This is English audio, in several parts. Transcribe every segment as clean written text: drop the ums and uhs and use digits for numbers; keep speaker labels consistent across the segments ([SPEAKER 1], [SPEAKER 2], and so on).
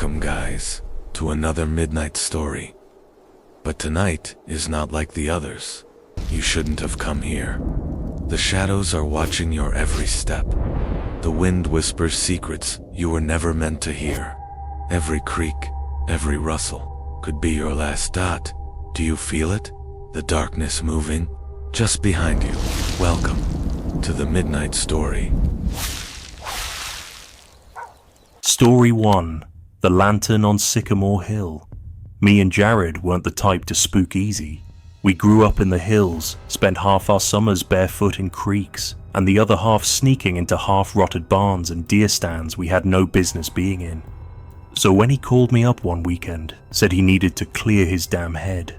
[SPEAKER 1] Welcome, guys, to another midnight story. But tonight is not like the others. You shouldn't have come here. The shadows are watching your every step. The wind whispers secrets you were never meant to hear. Every creak, every rustle could be your last dot. Do you feel it? The darkness moving? Just behind you. Welcome to the Midnight Story.
[SPEAKER 2] Story 1. The Lantern on Sycamore Hill. Me and Jared weren't the type to spook easy. We grew up in the hills, spent half our summers barefoot in creeks, and the other half sneaking into half-rotted barns and deer stands we had no business being in. So when he called me up one weekend, said he needed to clear his damn head,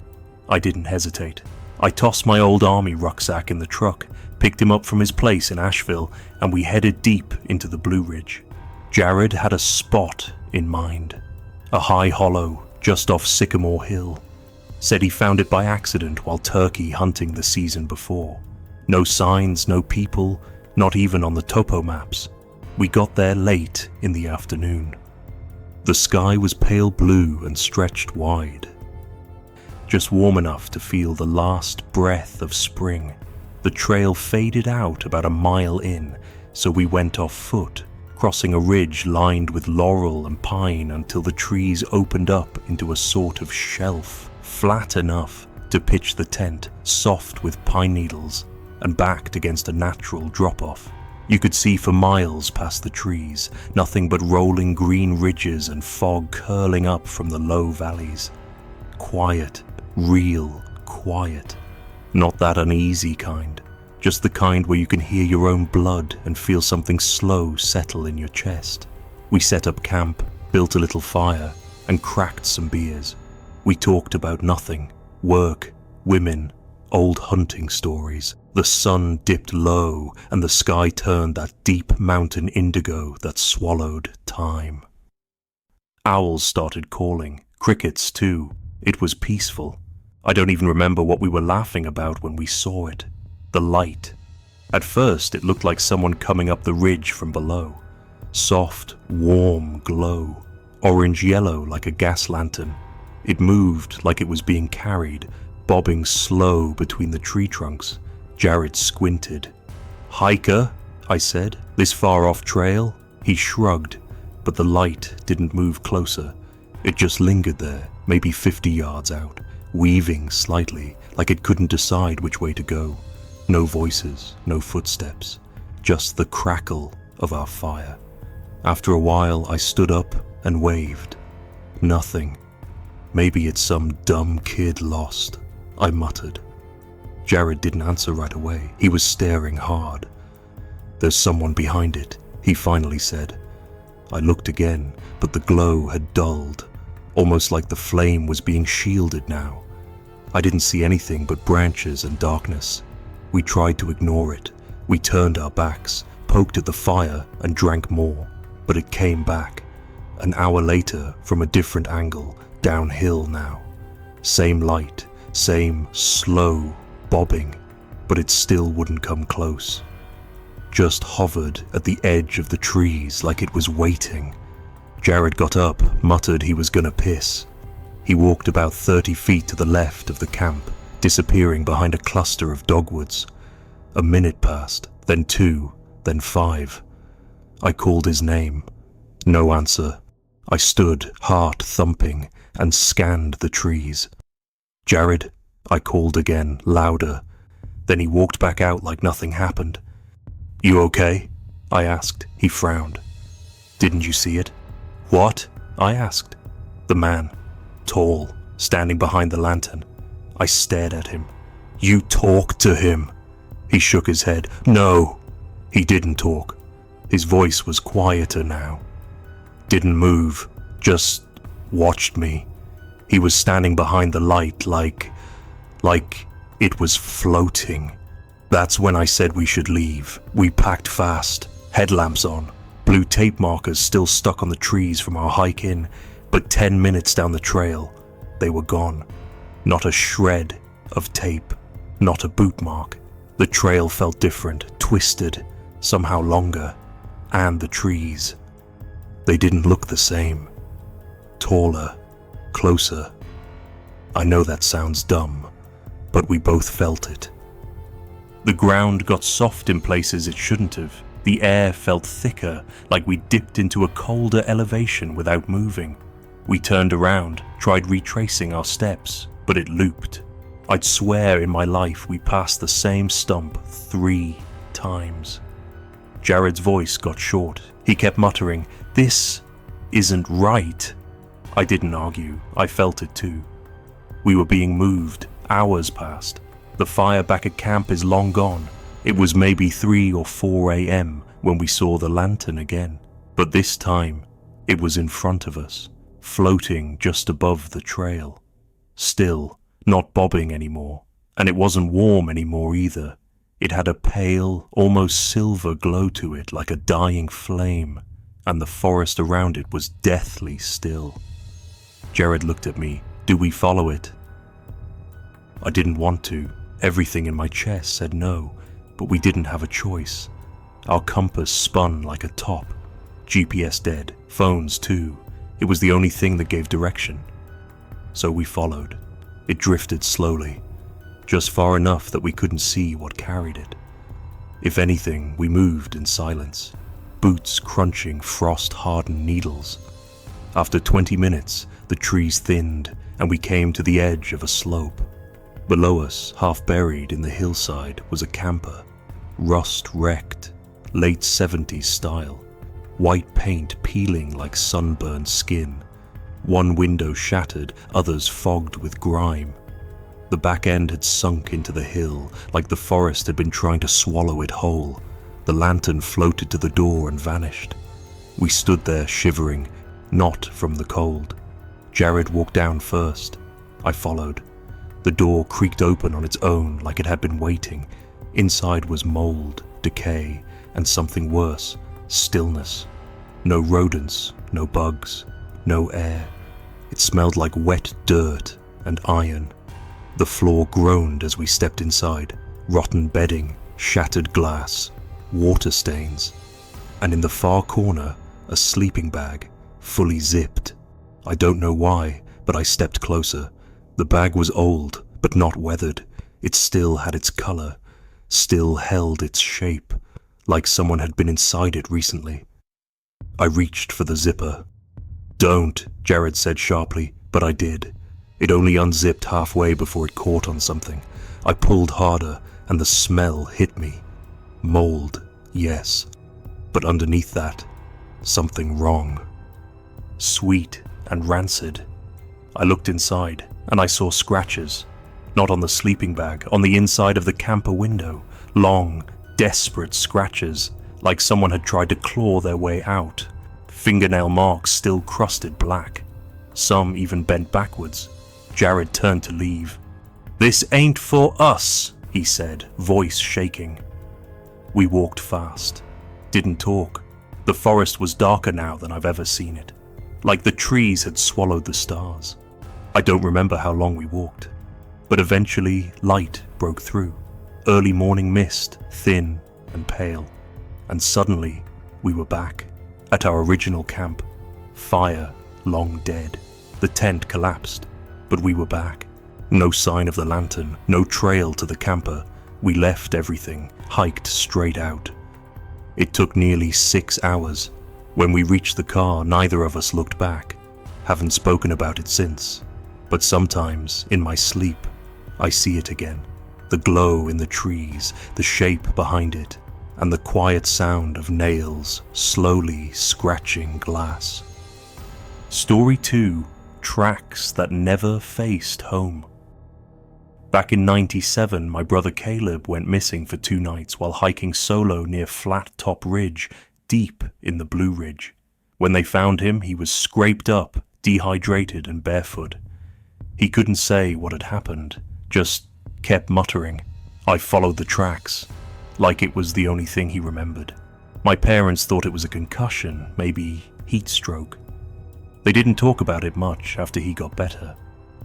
[SPEAKER 2] I didn't hesitate. I tossed my old army rucksack in the truck, picked him up from his place in Asheville, and we headed deep into the Blue Ridge. Jared had a spot in mind, a high hollow just off Sycamore Hill. Said he found it by accident while turkey hunting the season before. No signs, no people, not even on the topo maps. We got there late in the afternoon. The sky was pale blue and stretched wide, just warm enough to feel the last breath of spring. The trail faded out about a mile in, so we went off foot, crossing a ridge lined with laurel and pine until the trees opened up into a sort of shelf, flat enough to pitch the tent, soft with pine needles, and backed against a natural drop-off. You could see for miles past the trees, nothing but rolling green ridges and fog curling up from the low valleys. Quiet, real quiet. Not that uneasy kind. Just the kind where you can hear your own blood and feel something slow settle in your chest. We set up camp, built a little fire, and cracked some beers. We talked about nothing. Work, women, old hunting stories. The sun dipped low and the sky turned that deep mountain indigo that swallowed time. Owls started calling, crickets too. It was peaceful. I don't even remember what we were laughing about when we saw it. The light. At first it looked like someone coming up the ridge from below. Soft, warm glow. Orange-yellow like a gas lantern. It moved like it was being carried, bobbing slow between the tree trunks. Jared squinted. "Hiker?" I said. "This far off trail?" He shrugged, but the light didn't move closer. It just lingered there, maybe 50 yards out, weaving slightly, like it couldn't decide which way to go. No voices, no footsteps, just the crackle of our fire. After a while, I stood up and waved. Nothing. "Maybe it's some dumb kid lost," I muttered. Jared didn't answer right away. He was staring hard. "There's someone behind it," he finally said. I looked again, but the glow had dulled, almost like the flame was being shielded now. I didn't see anything but branches and darkness. We tried to ignore it. We turned our backs, poked at the fire, and drank more. But it came back. An hour later, from a different angle, downhill now. Same light, same slow bobbing, but it still wouldn't come close. Just hovered at the edge of the trees like it was waiting. Jared got up, muttered he was gonna piss. He walked about 30 feet to the left of the camp, disappearing behind a cluster of dogwoods. A minute passed, then 2, then 5. I called his name. No answer. I stood, heart thumping, and scanned the trees. "Jared?" I called again, louder. Then he walked back out like nothing happened. "You okay?" I asked. He frowned. "Didn't you see it?" "What?" I asked. The man, tall, standing behind the lantern. I stared at him. "You talked to him." He shook his head. "No." He didn't talk. His voice was quieter now. Didn't move, just watched me. He was standing behind the light like it was floating. That's when I said we should leave. We packed fast, headlamps on, blue tape markers still stuck on the trees from our hike in, but 10 minutes down the trail, they were gone. Not a shred of tape, not a boot mark. The trail felt different, twisted, somehow longer, and the trees. They didn't look the same. taller, closer. I know that sounds dumb, but we both felt it. The ground got soft in places it shouldn't have. The air felt thicker, like we dipped into a colder elevation without moving. We turned around, tried retracing our steps, but it looped. I'd swear in my life we passed the same stump 3 times. Jared's voice got short. He kept muttering, "This isn't right." I didn't argue. I felt it too. We were being moved. Hours passed. The fire back at camp is long gone. It was maybe 3 or 4 a.m. when we saw the lantern again. But this time, it was in front of us, floating just above the trail. Still, not bobbing anymore. And it wasn't warm anymore either. It had a pale, almost silver glow to it, like a dying flame. And the forest around it was deathly still. Jared looked at me. "Do we follow it?" I didn't want to. Everything in my chest said no, but we didn't have a choice. Our compass spun like a top. GPS dead, phones too. It was the only thing that gave direction. So we followed. It drifted slowly, just far enough that we couldn't see what carried it. If anything, we moved in silence, boots crunching frost-hardened needles. After 20 minutes, the trees thinned and we came to the edge of a slope. Below us, half buried in the hillside, was a camper, rust-wrecked, late 70s style, white paint peeling like sunburned skin. One window shattered, others fogged with grime. The back end had sunk into the hill, like the forest had been trying to swallow it whole. The lantern floated to the door and vanished. We stood there shivering, not from the cold. Jared walked down first. I followed. The door creaked open on its own like it had been waiting. Inside was mold, decay, and something worse, stillness. No rodents, no bugs, no air. It smelled like wet dirt and iron. The floor groaned as we stepped inside. Rotten bedding, shattered glass, water stains. And in the far corner, a sleeping bag, fully zipped. I don't know why, but I stepped closer. The bag was old, but not weathered. It still had its color, still held its shape, like someone had been inside it recently. I reached for the zipper. "Don't," Jared said sharply, but I did. It only unzipped halfway before it caught on something. I pulled harder, and the smell hit me. Mold, yes, but underneath that, something wrong. Sweet and rancid. I looked inside, and I saw scratches. Not on the sleeping bag, on the inside of the camper window. Long, desperate scratches, like someone had tried to claw their way out. Fingernail marks still crusted black. Some even bent backwards. Jared turned to leave. "This ain't for us," he said, voice shaking. We walked fast. Didn't talk. The forest was darker now than I've ever seen it. Like the trees had swallowed the stars. I don't remember how long we walked. But eventually, light broke through. Early morning mist, thin and pale. And suddenly, we were back. At our original camp. Fire, long dead. The tent collapsed. But we were back. No sign of the lantern, no trail to the camper. We left everything, hiked straight out. It took nearly 6 hours. When we reached the car, neither of us looked back. Haven't spoken about it since. But sometimes, in my sleep, I see it again. The glow in the trees, the shape behind it, and the quiet sound of nails slowly scratching glass. Story 2. Tracks that never faced home. Back in '97, my brother Caleb went missing for 2 nights while hiking solo near Flat Top Ridge, deep in the Blue Ridge. When they found him, he was scraped up, dehydrated and barefoot. He couldn't say what had happened, just kept muttering. I followed the tracks, like it was the only thing he remembered. My parents thought it was a concussion, maybe heat stroke. They didn't talk about it much after he got better.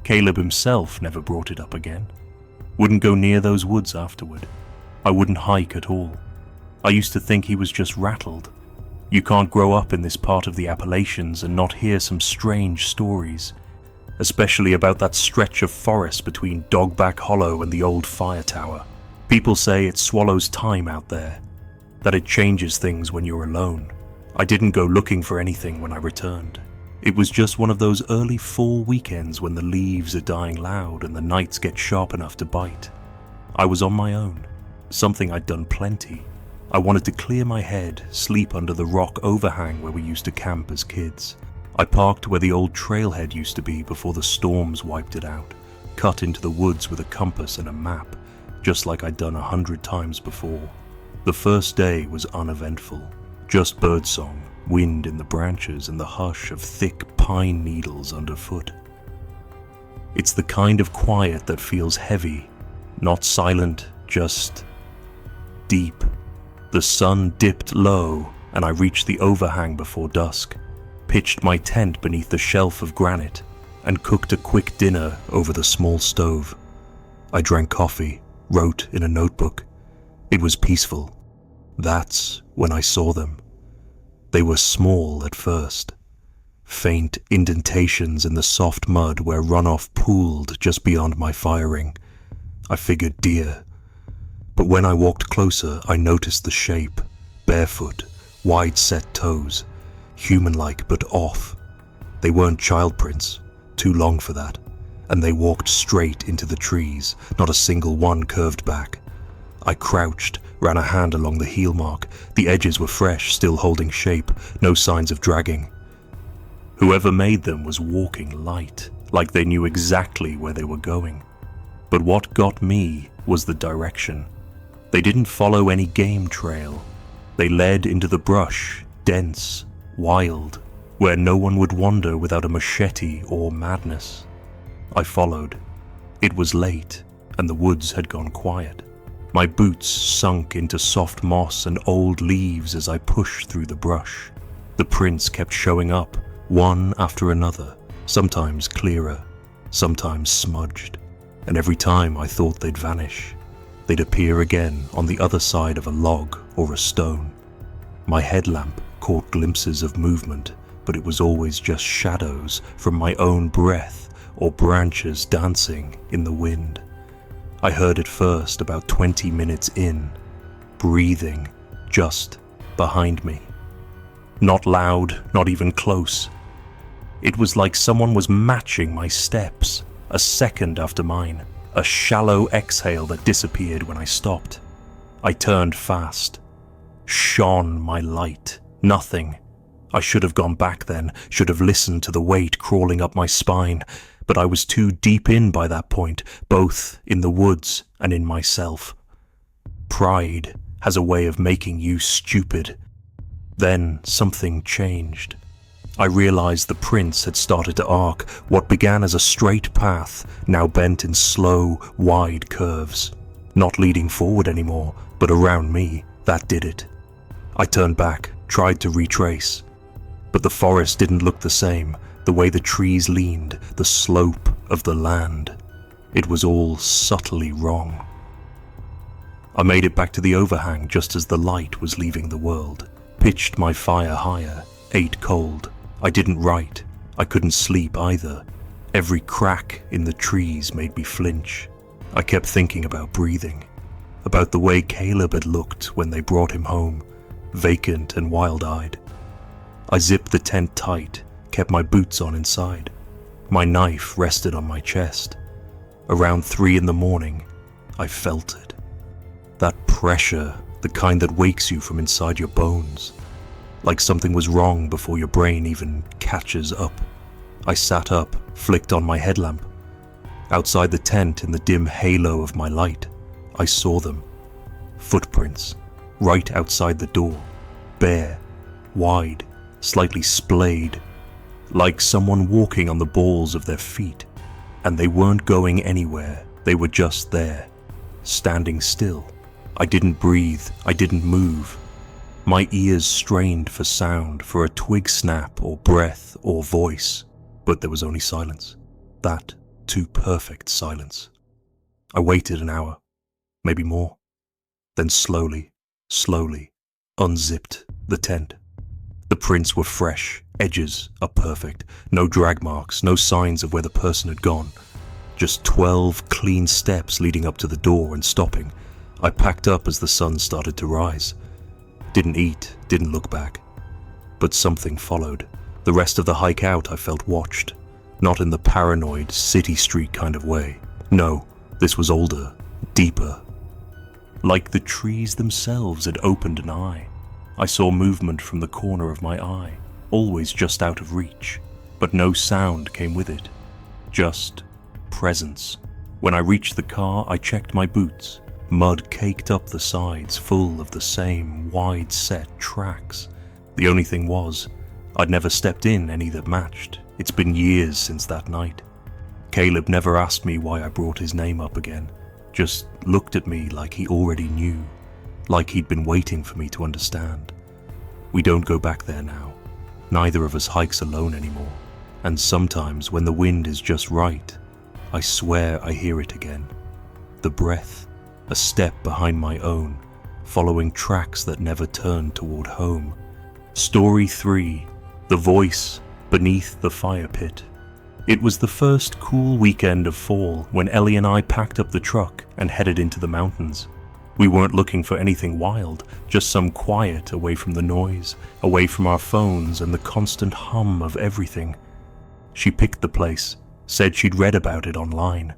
[SPEAKER 2] Caleb himself never brought it up again. Wouldn't go near those woods afterward. I wouldn't hike at all. I used to think he was just rattled. You can't grow up in this part of the Appalachians and not hear some strange stories, especially about that stretch of forest between Dogback Hollow and the old fire tower. People say it swallows time out there, that it changes things when you're alone. I didn't go looking for anything when I returned. It was just one of those early fall weekends when the leaves are dying loud and the nights get sharp enough to bite. I was on my own, something I'd done plenty. I wanted to clear my head, sleep under the rock overhang where we used to camp as kids. I parked where the old trailhead used to be before the storms wiped it out, cut into the woods with a compass and a map, just like I'd done 100 times before. The first day was uneventful, just birdsong, wind in the branches and the hush of thick pine needles underfoot. It's the kind of quiet that feels heavy, not silent, just deep. The sun dipped low and I reached the overhang before dusk, pitched my tent beneath the shelf of granite, and cooked a quick dinner over the small stove. I drank coffee, wrote in a notebook. It was peaceful. That's when I saw them. They were small at first. Faint indentations in the soft mud where runoff pooled just beyond my firing. I figured deer. But when I walked closer, I noticed the shape. Barefoot, wide-set toes. Human-like but off. They weren't child prints, too long for that. And they walked straight into the trees, not a single one curved back. I crouched, ran a hand along the heel mark. The edges were fresh, still holding shape, no signs of dragging. Whoever made them was walking light, like they knew exactly where they were going. But what got me was the direction. They didn't follow any game trail. They led into the brush, dense, wild, where no one would wander without a machete or madness. I followed. It was late, and the woods had gone quiet. My boots sunk into soft moss and old leaves as I pushed through the brush. The prints kept showing up, one after another, sometimes clearer, sometimes smudged, and every time I thought they'd vanish. They'd appear again on the other side of a log or a stone. My headlamp caught glimpses of movement, but it was always just shadows from my own breath or branches dancing in the wind. I heard it first about 20 minutes in, breathing just behind me. Not loud, not even close. It was like someone was matching my steps, a second after mine, a shallow exhale that disappeared when I stopped. I turned fast. Shone my light. Nothing. I should have gone back then, should have listened to the weight crawling up my spine, but I was too deep in by that point, both in the woods and in myself. Pride has a way of making you stupid. Then something changed. I realized the prints had started to arc. What began as a straight path now bent in slow, wide curves. Not leading forward anymore, but around me. That did it. I turned back, tried to retrace. But the forest didn't look the same. The way the trees leaned, the slope of the land. It was all subtly wrong. I made it back to the overhang just as the light was leaving the world. Pitched my fire higher, ate cold. I didn't write. I couldn't sleep either. Every crack in the trees made me flinch. I kept thinking about breathing, about the way Caleb had looked when they brought him home, vacant and wild-eyed. I zipped the tent tight, kept my boots on inside. My knife rested on my chest. Around 3 a.m, I felt it. That pressure, the kind that wakes you from inside your bones. Like something was wrong before your brain even catches up. I sat up, flicked on my headlamp. Outside the tent, in the dim halo of my light, I saw them. Footprints, right outside the door. Bare, wide, slightly splayed, like someone walking on the balls of their feet. And they weren't going anywhere, they were just there, standing still. I didn't breathe, I didn't move. My ears strained for sound, for a twig snap or breath or voice, but there was only silence. That too perfect silence. I waited an hour, maybe more, then slowly, unzipped the tent. The prints were fresh, edges are perfect, no drag marks, no signs of where the person had gone. Just 12 clean steps leading up to the door and stopping. I packed up as the sun started to rise. Didn't eat, didn't look back. But something followed. The rest of the hike out I felt watched. Not in the paranoid, city street kind of way. No, this was older, deeper. Like the trees themselves had opened an eye. I saw movement from the corner of my eye, always just out of reach, but no sound came with it. Just presence. When I reached the car, I checked my boots. Mud caked up the sides, full of the same wide-set tracks. The only thing was, I'd never stepped in any that matched. It's been years since that night. Caleb never asked me why I brought his name up again, just looked at me like he already knew, like he'd been waiting for me to understand. We don't go back there now. Neither of us hikes alone anymore, and sometimes when the wind is just right, I swear I hear it again. The breath, a step behind my own, following tracks that never turned toward home. Story 3, The Voice Beneath the Fire Pit. It was the first cool weekend of fall when Ellie and I packed up the truck and headed into the mountains. We weren't looking for anything wild, just some quiet away from the noise, away from our phones and the constant hum of everything. She picked the place, said she'd read about it online.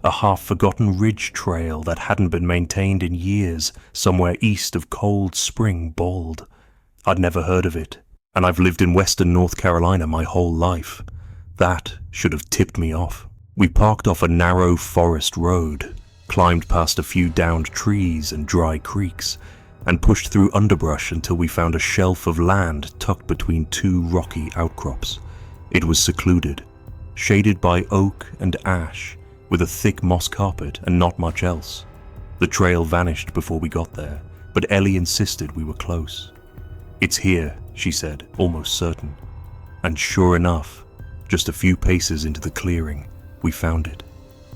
[SPEAKER 2] A half-forgotten ridge trail that hadn't been maintained in years, somewhere east of Cold Spring Bald. I'd never heard of it, and I've lived in western North Carolina my whole life. That should have tipped me off. We parked off a narrow forest road, climbed past a few downed trees and dry creeks, and pushed through underbrush until we found a shelf of land tucked between two rocky outcrops. It was secluded, shaded by oak and ash, with a thick moss carpet and not much else. The trail vanished before we got there, but Ellie insisted we were close. "It's here," she said, almost certain. And sure enough, just a few paces into the clearing, we found it.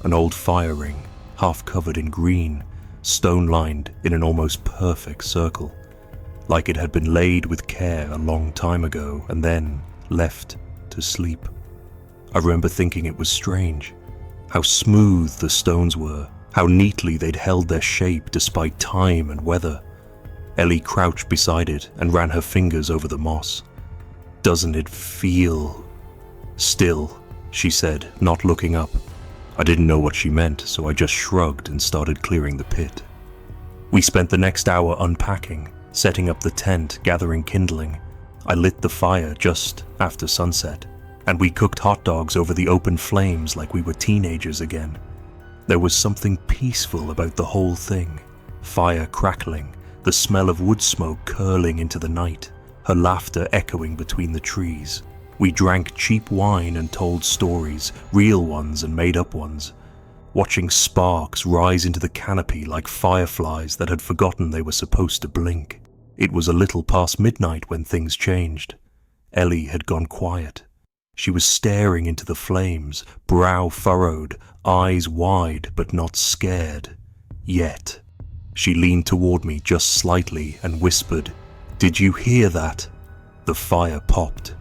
[SPEAKER 2] An old fire ring, half covered in green, stone-lined in an almost perfect circle, like it had been laid with care a long time ago and then left to sleep. I remember thinking it was strange, how smooth the stones were, how neatly they'd held their shape despite time and weather. Ellie crouched beside it and ran her fingers over the moss. "Doesn't it feel still?" she said, not looking up. I didn't know what she meant, so I just shrugged and started clearing the pit. We spent the next hour unpacking, setting up the tent, gathering kindling. I lit the fire just after sunset, and we cooked hot dogs over the open flames like we were teenagers again. There was something peaceful about the whole thing. Fire crackling, the smell of wood smoke curling into the night, her laughter echoing between the trees. We drank cheap wine and told stories, real ones and made-up ones, watching sparks rise into the canopy like fireflies that had forgotten they were supposed to blink. It was a little past midnight when things changed. Ellie had gone quiet. She was staring into the flames, brow furrowed, eyes wide but not scared. Yet. She leaned toward me just slightly and whispered, "Did you hear that?" The fire popped.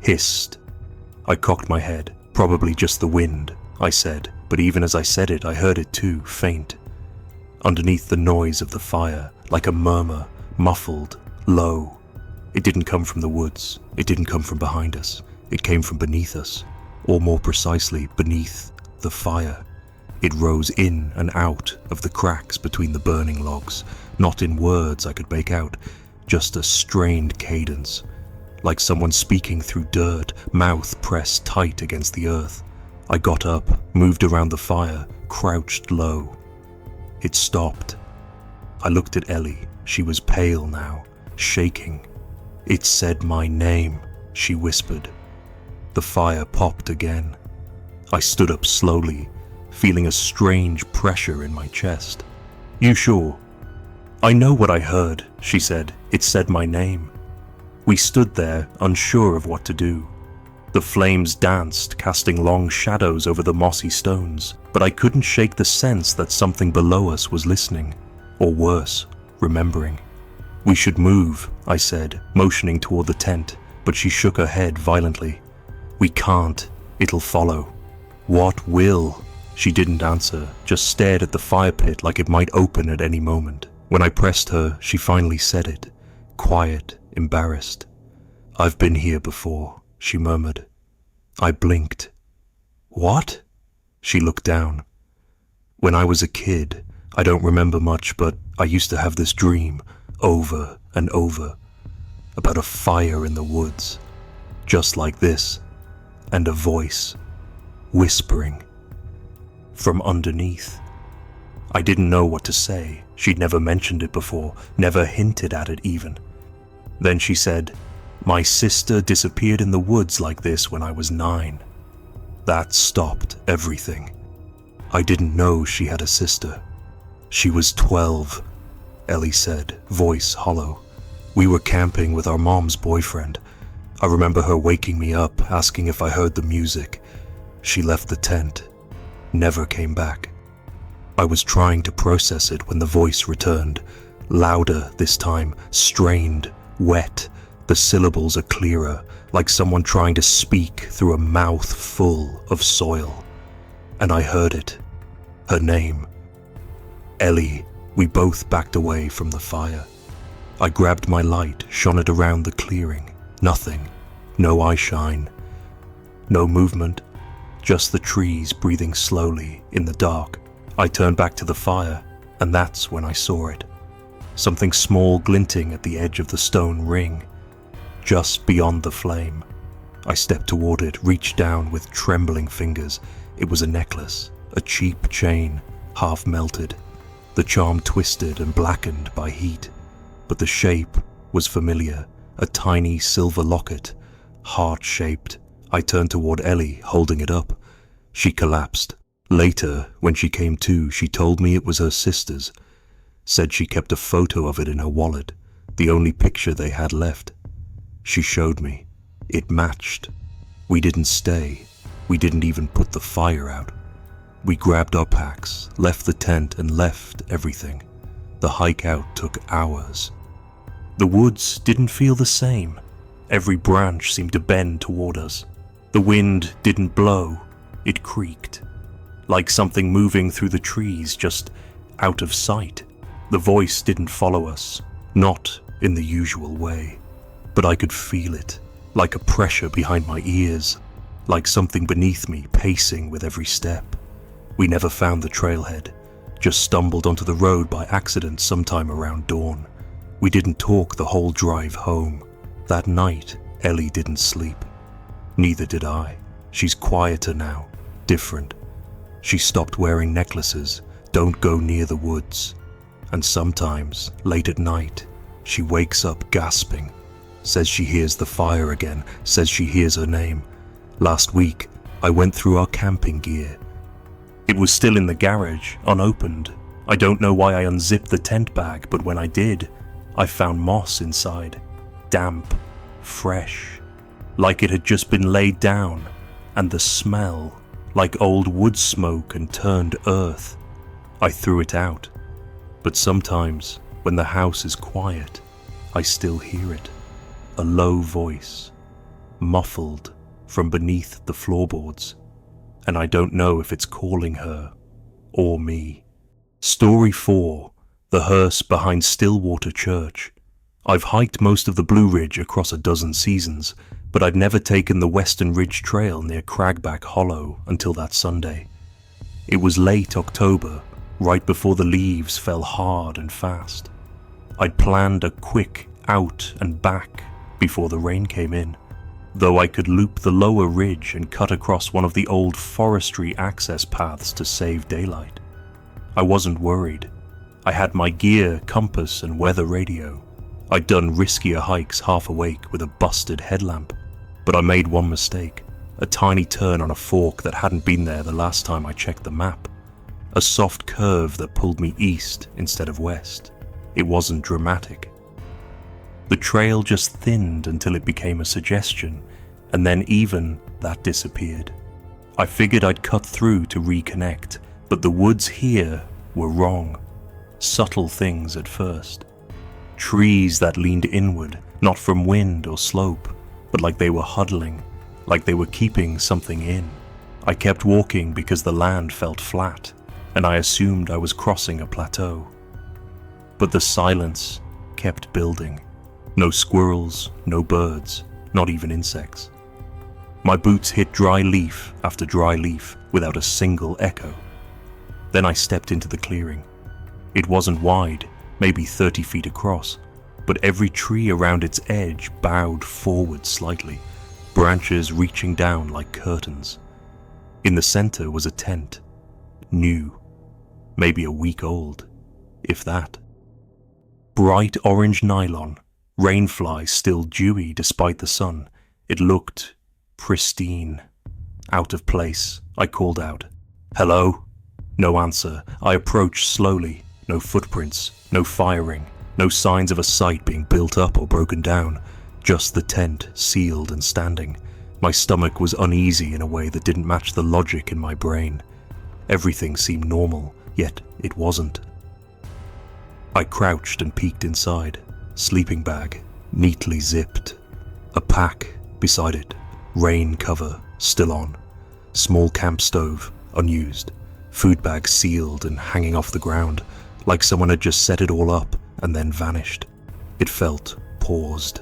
[SPEAKER 2] Hissed. I cocked my head. "Probably just the wind," I said, but even as I said it, I heard it too, faint. Underneath the noise of the fire, like a murmur, muffled, low. It didn't come from the woods. It didn't come from behind us. It came from beneath us, or more precisely, beneath the fire. It rose in and out of the cracks between the burning logs, not in words I could make out, just a strained cadence, like someone speaking through dirt, mouth pressed tight against the earth. I got up, moved around the fire, crouched low. It stopped. I looked at Ellie. She was pale now, shaking. "It said my name," she whispered. The fire popped again. I stood up slowly, feeling a strange pressure in my chest. "You sure?" "I know what I heard," she said. "It said my name." We stood there, unsure of what to do. The flames danced, casting long shadows over the mossy stones, but I couldn't shake the sense that something below us was listening, or worse, remembering. "We should move," I said, motioning toward the tent, but she shook her head violently. "We can't. It'll follow." "What will?" She didn't answer, just stared at the fire pit like it might open at any moment. When I pressed her, she finally said it, quiet, embarrassed. "I've been here before," she murmured. I blinked. "What?" She looked down. "When I was a kid, I don't remember much, but I used to have this dream, over and over, about a fire in the woods, just like this, and a voice, whispering, from underneath." I didn't know what to say. She'd never mentioned it before, never hinted at it even. Then she said, "My sister disappeared in the woods like this when I was 9. That stopped everything. I didn't know she had a sister. She was 12, Ellie said, voice hollow. "We were camping with our mom's boyfriend. I remember her waking me up, asking if I heard the music. She left the tent, never came back. I was trying to process it when the voice returned, louder this time, strained, wet. The syllables are clearer, like someone trying to speak through a mouth full of soil. And I heard it, her name. Ellie." We both backed away from the fire. I grabbed my light, shone it around the clearing. Nothing. No eye shine. No movement. Just the trees breathing slowly in the dark. I turned back to the fire, and that's when I saw it. Something small glinting at the edge of the stone ring, just beyond the flame. I stepped toward it, reached down with trembling fingers. It was a necklace, a cheap chain, half melted. The charm twisted and blackened by heat, but the shape was familiar, a tiny silver locket, heart-shaped. I turned toward Ellie, holding it up. She collapsed. Later, when she came to, she told me it was her sister's. Said she kept a photo of it in her wallet, the only picture they had left. She showed me. It matched. We didn't stay. We didn't even put the fire out. We grabbed our packs, left the tent, and left everything. The hike out took hours. The woods didn't feel the same. Every branch seemed to bend toward us. The wind didn't blow, it creaked, like something moving through the trees just out of sight. The voice didn't follow us, not in the usual way, but I could feel it, like a pressure behind my ears, like something beneath me pacing with every step. We never found the trailhead, just stumbled onto the road by accident sometime around dawn. We didn't talk the whole drive home. That night, Ellie didn't sleep. Neither did I. She's quieter now, different. She stopped wearing necklaces, don't go near the woods. And sometimes, late at night, she wakes up gasping, says she hears the fire again, says she hears her name. Last week, I went through our camping gear. It was still in the garage, unopened. I don't know why I unzipped the tent bag, but when I did, I found moss inside. Damp, fresh, like it had just been laid down, and the smell, like old wood smoke and turned earth. I threw it out, but sometimes, when the house is quiet, I still hear it. A low voice, muffled from beneath the floorboards, and I don't know if it's calling her or me. Story 4, the hearse behind Stillwater Church. I've hiked most of the Blue Ridge across a dozen seasons, but I'd never taken the Western Ridge Trail near Cragback Hollow until that Sunday. It was late October, right before the leaves fell hard and fast. I'd planned a quick out and back before the rain came in, though I could loop the lower ridge and cut across one of the old forestry access paths to save daylight. I wasn't worried. I had my gear, compass, and weather radio. I'd done riskier hikes half awake with a busted headlamp, but I made one mistake, a tiny turn on a fork that hadn't been there the last time I checked the map. A soft curve that pulled me east instead of west. It wasn't dramatic. The trail just thinned until it became a suggestion, and then even that disappeared. I figured I'd cut through to reconnect, but the woods here were wrong. Subtle things at first. Trees that leaned inward, not from wind or slope, but like they were huddling, like they were keeping something in. I kept walking because the land felt flat, and I assumed I was crossing a plateau. But the silence kept building. No squirrels, no birds, not even insects. My boots hit dry leaf after dry leaf without a single echo. Then I stepped into the clearing. It wasn't wide, maybe 30 feet across, but every tree around its edge bowed forward slightly, branches reaching down like curtains. In the center was a tent, new, maybe a week old, if that. Bright orange nylon, rainfly still dewy despite the sun. It looked pristine. Out of place, I called out. "Hello?" No answer. I approached slowly. No footprints, no firing, no signs of a site being built up or broken down. Just the tent, sealed and standing. My stomach was uneasy in a way that didn't match the logic in my brain. Everything seemed normal, yet it wasn't. I crouched and peeked inside. Sleeping bag, neatly zipped. A pack beside it. Rain cover, still on. Small camp stove, unused. Food bag sealed and hanging off the ground, like someone had just set it all up and then vanished. It felt paused.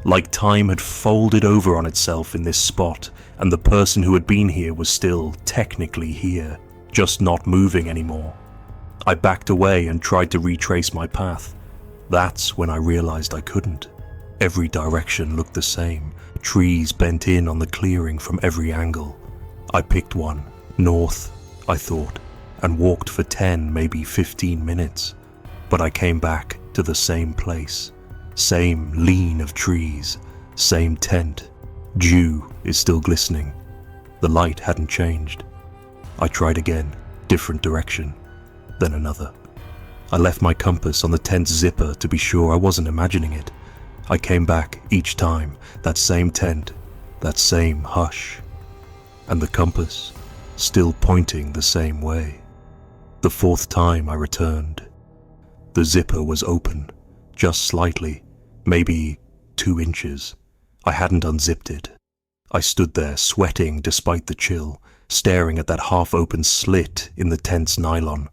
[SPEAKER 2] Like time had folded over on itself in this spot, and the person who had been here was still technically here, just not moving anymore. I backed away and tried to retrace my path. That's when I realized I couldn't. Every direction looked the same, trees bent in on the clearing from every angle. I picked one, north, I thought, and walked for 10, maybe 15 minutes. But I came back to the same place. Same lean of trees, same tent. Dew is still glistening. The light hadn't changed. I tried again, different direction, then another. I left my compass on the tent's zipper to be sure I wasn't imagining it. I came back each time, that same tent, that same hush. And the compass, still pointing the same way. The fourth time I returned. The zipper was open, just slightly, maybe 2 inches. I hadn't unzipped it. I stood there sweating despite the chill, staring at that half-open slit in the tent's nylon.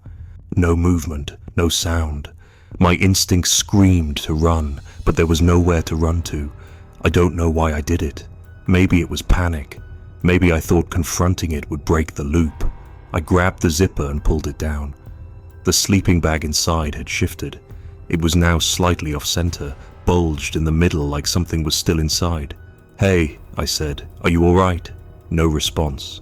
[SPEAKER 2] No movement, no sound. My instinct screamed to run, but there was nowhere to run to. I don't know why I did it. Maybe it was panic. Maybe I thought confronting it would break the loop. I grabbed the zipper and pulled it down. The sleeping bag inside had shifted. It was now slightly off-center, bulged in the middle like something was still inside. "Hey," I said, "are you all right?" No response.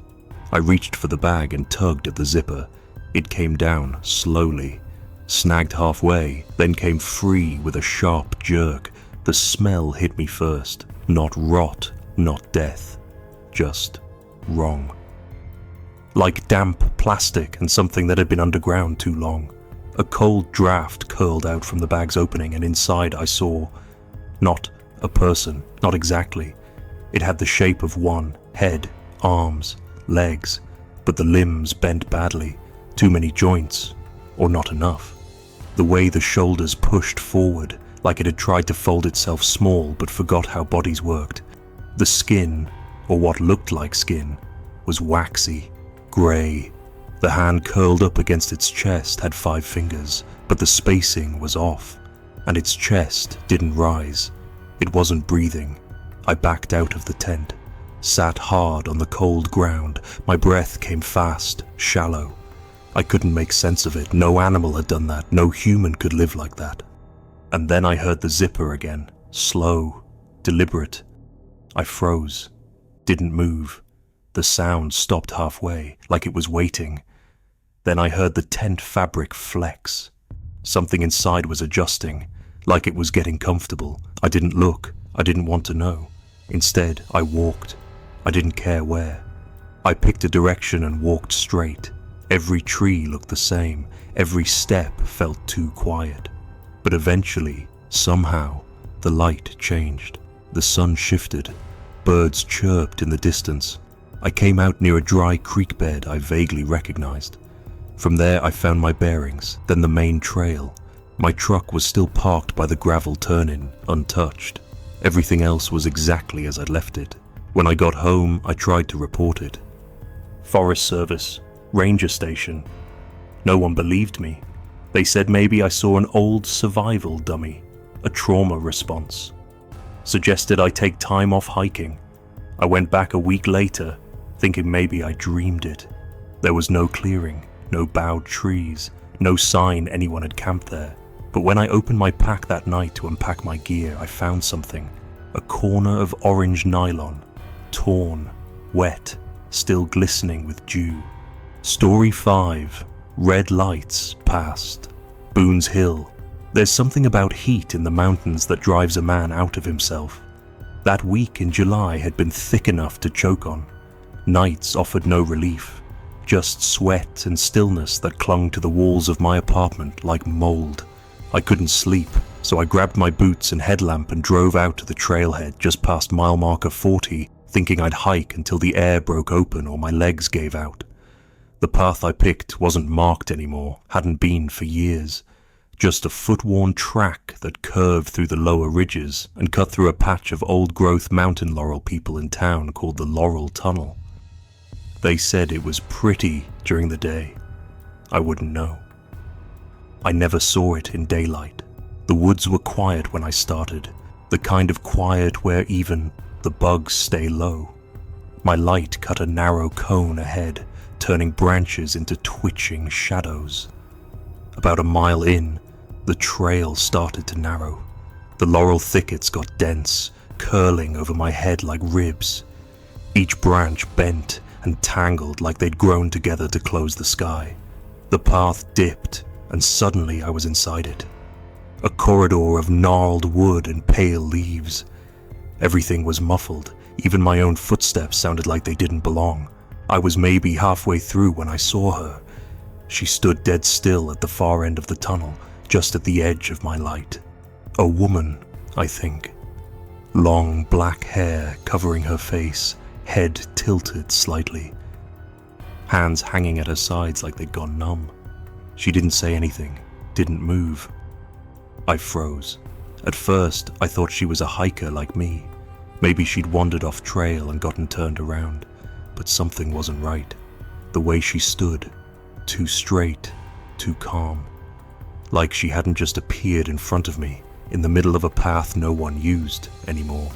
[SPEAKER 2] I reached for the bag and tugged at the zipper. It came down slowly, snagged halfway, then came free with a sharp jerk. The smell hit me first. Not rot, not death. Just wrong. Like damp plastic and something that had been underground too long. A cold draft curled out from the bag's opening, and inside I saw not a person, not exactly. It had the shape of one, head, arms, legs, but the limbs bent badly, too many joints, or not enough. The way the shoulders pushed forward, like it had tried to fold itself small but forgot how bodies worked. The skin, or what looked like skin, was waxy, grey. The hand curled up against its chest had 5 fingers, but the spacing was off, and its chest didn't rise. It wasn't breathing. I backed out of the tent, sat hard on the cold ground. My breath came fast, shallow. I couldn't make sense of it. No animal had done that. No human could live like that. And then I heard the zipper again, slow, deliberate. I froze, didn't move. The sound stopped halfway, like it was waiting. Then I heard the tent fabric flex. Something inside was adjusting, like it was getting comfortable. I didn't look. I didn't want to know. Instead, I walked. I didn't care where. I picked a direction and walked straight. Every tree looked the same. Every step felt too quiet. But eventually, somehow, the light changed. The sun shifted. Birds chirped in the distance. I came out near a dry creek bed I vaguely recognized. From there I found my bearings, then the main trail. My truck was still parked by the gravel turn-in, untouched. Everything else was exactly as I'd left it. When I got home, I tried to report it. Forest Service, Ranger Station. No one believed me. They said maybe I saw an old survival dummy, a trauma response. Suggested I take time off hiking. I went back a week later, thinking maybe I dreamed it. There was no clearing, no bowed trees, no sign anyone had camped there. But when I opened my pack that night to unpack my gear, I found something. A corner of orange nylon, torn, wet, still glistening with dew. Story 5. Red lights past. Boone's Hill. There's something about heat in the mountains that drives a man out of himself. That week in July had been thick enough to choke on. Nights offered no relief, just sweat and stillness that clung to the walls of my apartment like mold. I couldn't sleep, so I grabbed my boots and headlamp and drove out to the trailhead just past mile marker 40, thinking I'd hike until the air broke open or my legs gave out. The path I picked wasn't marked anymore, hadn't been for years. Just a foot-worn track that curved through the lower ridges and cut through a patch of old-growth mountain laurel people in town called the Laurel Tunnel. They said it was pretty during the day. I wouldn't know. I never saw it in daylight. The woods were quiet when I started, the kind of quiet where even the bugs stay low. My light cut a narrow cone ahead, turning branches into twitching shadows. About a mile in, the trail started to narrow. The laurel thickets got dense, curling over my head like ribs. Each branch bent and tangled like they'd grown together to close the sky. The path dipped, and suddenly I was inside it. A corridor of gnarled wood and pale leaves. Everything was muffled, even my own footsteps sounded like they didn't belong. I was maybe halfway through when I saw her. She stood dead still at the far end of the tunnel, just at the edge of my light. A woman, I think. Long black hair covering her face, head tilted slightly. Hands hanging at her sides like they'd gone numb. She didn't say anything, didn't move. I froze. At first, I thought she was a hiker like me. Maybe she'd wandered off trail and gotten turned around. But something wasn't right. The way she stood, too straight, too calm. Like she hadn't just appeared in front of me, in the middle of a path no one used anymore.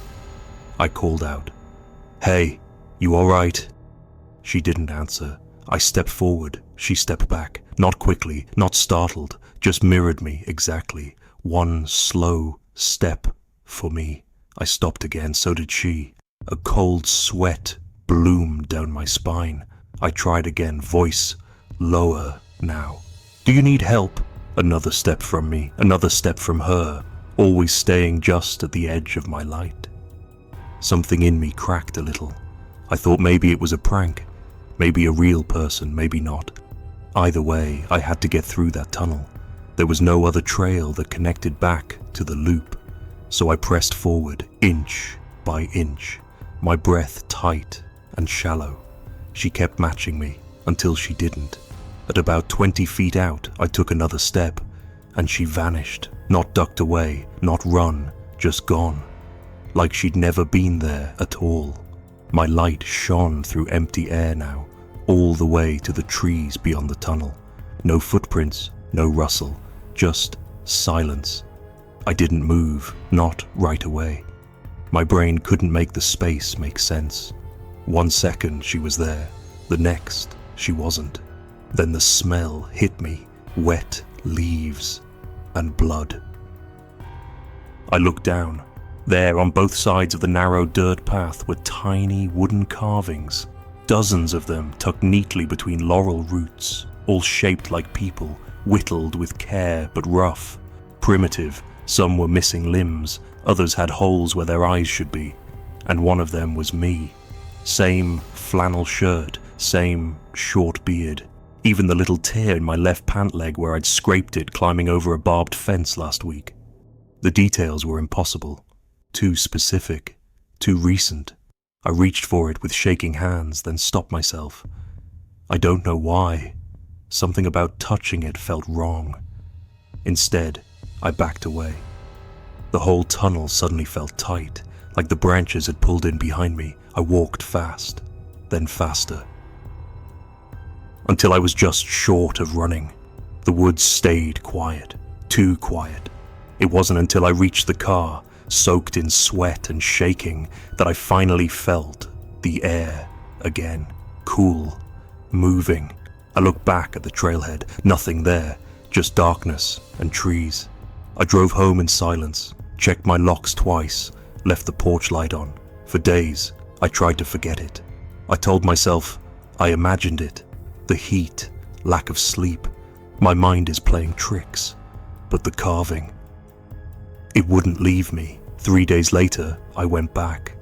[SPEAKER 2] I called out, "Hey, you alright?" She didn't answer. I stepped forward, she stepped back, not quickly, not startled, just mirrored me exactly. One slow step for me. I stopped again, so did she. A cold sweat bloomed down my spine. I tried again, voice lower now. "Do you need help?" Another step from me, another step from her, always staying just at the edge of my light. Something in me cracked a little. I thought maybe it was a prank, maybe a real person, maybe not. Either way, I had to get through that tunnel. There was no other trail that connected back to the loop, so I pressed forward, inch by inch, my breath tight and shallow. She kept matching me until she didn't. At about 20 feet out, I took another step, and she vanished, not ducked away, not run, just gone. Like she'd never been there at all. My light shone through empty air now, all the way to the trees beyond the tunnel. No footprints, no rustle, just silence. I didn't move, not right away. My brain couldn't make the space make sense. 1 second she was there, the next she wasn't. Then the smell hit me, wet leaves and blood. I looked down. There on both sides of the narrow dirt path were tiny wooden carvings, dozens of them tucked neatly between laurel roots, all shaped like people, whittled with care but rough, primitive. Some were missing limbs, others had holes where their eyes should be, and one of them was me. Same flannel shirt, same short beard, even the little tear in my left pant leg where I'd scraped it climbing over a barbed fence last week. The details were impossible, too specific, too recent. I reached for it with shaking hands, then stopped myself. I don't know why. Something about touching it felt wrong. Instead, I backed away. The whole tunnel suddenly felt tight, like the branches had pulled in behind me. I walked fast, then faster, until I was just short of running. The woods stayed quiet, too quiet. It wasn't until I reached the car, soaked in sweat and shaking, that I finally felt the air again, cool, moving. I looked back at the trailhead, nothing there, just darkness and trees. I drove home in silence, checked my locks twice, left the porch light on. For days, I tried to forget it. I told myself, I imagined it. The heat, lack of sleep. My mind is playing tricks. But the carving, it wouldn't leave me. 3 days later, I went back.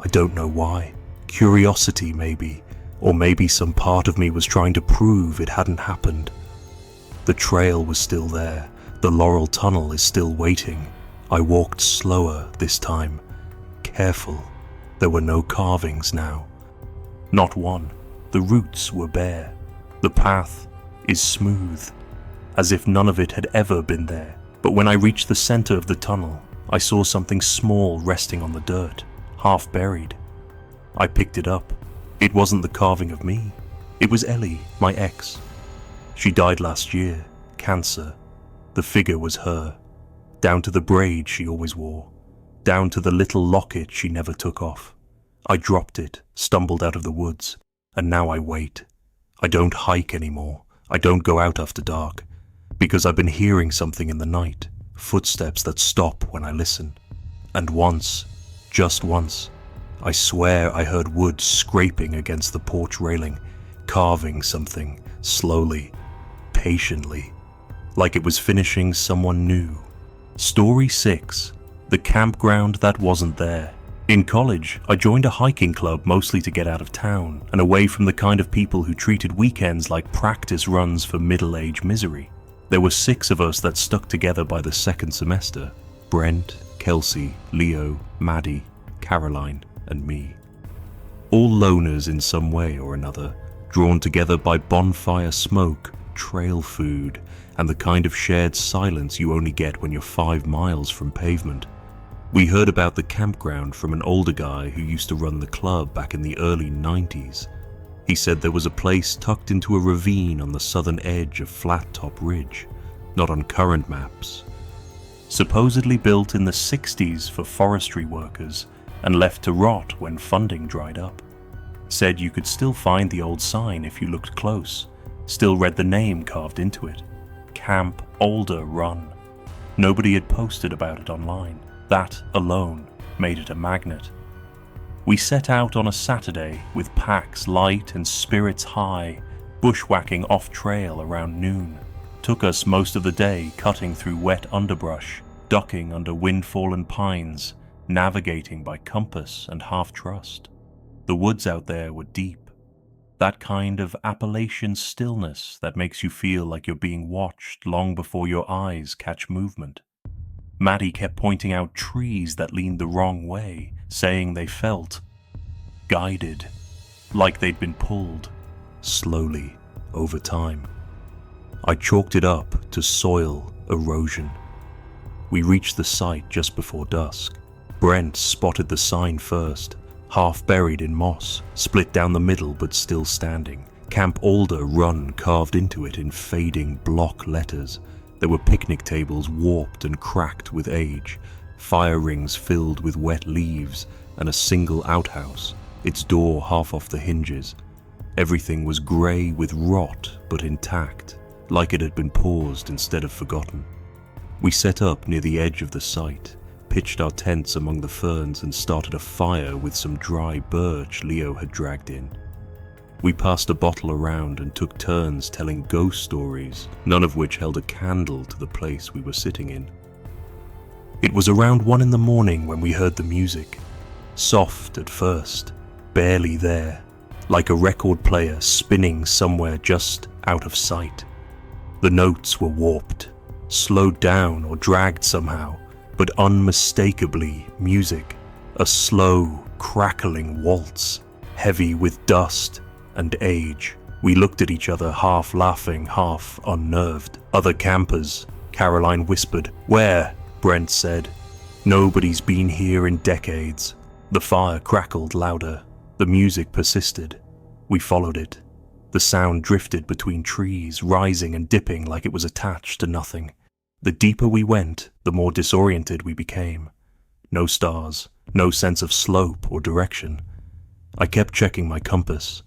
[SPEAKER 2] I don't know why. Curiosity, maybe. Or maybe some part of me was trying to prove it hadn't happened. The trail was still there. The Laurel Tunnel is still waiting. I walked slower this time. Careful. There were no carvings now. Not one. The roots were bare. The path is smooth, as if none of it had ever been there. But when I reached the center of the tunnel, I saw something small resting on the dirt, half buried. I picked it up. It wasn't the carving of me. It was Ellie, my ex. She died last year, cancer. The figure was her, down to the braid she always wore, down to the little locket she never took off. I dropped it, stumbled out of the woods, and now I wait. I don't hike anymore. I don't go out after dark, because I've been hearing something in the night, footsteps that stop when I listen. And once, just once, I swear I heard wood scraping against the porch railing, carving something, slowly, patiently, like it was finishing someone new. Story 6. The campground that wasn't there. In college, I joined a hiking club mostly to get out of town and away from the kind of people who treated weekends like practice runs for middle-age misery. There were 6 of us that stuck together by the second semester: Brent, Kelsey, Leo, Maddie, Caroline, and me. All loners in some way or another, drawn together by bonfire smoke, trail food, and the kind of shared silence you only get when you're 5 miles from pavement. We heard about the campground from an older guy who used to run the club back in the early 90s. He said there was a place tucked into a ravine on the southern edge of Flat Top Ridge, not on current maps. Supposedly built in the 60s for forestry workers and left to rot when funding dried up. Said you could still find the old sign if you looked close, still read the name carved into it: Camp Alder Run. Nobody had posted about it online. That alone made it a magnet. We set out on a Saturday with packs light and spirits high, bushwhacking off trail around noon. Took us most of the day cutting through wet underbrush, ducking under wind-fallen pines, navigating by compass and half-trust. The woods out there were deep. That kind of Appalachian stillness that makes you feel like you're being watched long before your eyes catch movement. Maddie kept pointing out trees that leaned the wrong way, saying they felt guided, like they'd been pulled, slowly, over time. I chalked it up to soil erosion. We reached the site just before dusk. Brent spotted the sign first, half buried in moss, split down the middle but still standing. Camp Alder Run carved into it in fading block letters. There were picnic tables warped and cracked with age, fire rings filled with wet leaves, and a single outhouse, its door half off the hinges. Everything was grey with rot but intact, like it had been paused instead of forgotten. We set up near the edge of the site, pitched our tents among the ferns and started a fire with some dry birch Leo had dragged in. We passed a bottle around and took turns telling ghost stories, none of which held a candle to the place we were sitting in. It was around 1 a.m. when we heard the music. Soft at first, barely there, like a record player spinning somewhere just out of sight. The notes were warped, slowed down or dragged somehow, but unmistakably music. A slow, crackling waltz, heavy with dust and age. We looked at each other, half laughing, half unnerved. Other campers, Caroline whispered. "Where?" Brent said. "Nobody's been here in decades." The fire crackled louder. The music persisted. We followed it. The sound drifted between trees, rising and dipping like it was attached to nothing. The deeper we went, the more disoriented we became. No stars, no sense of slope or direction. I kept checking my compass.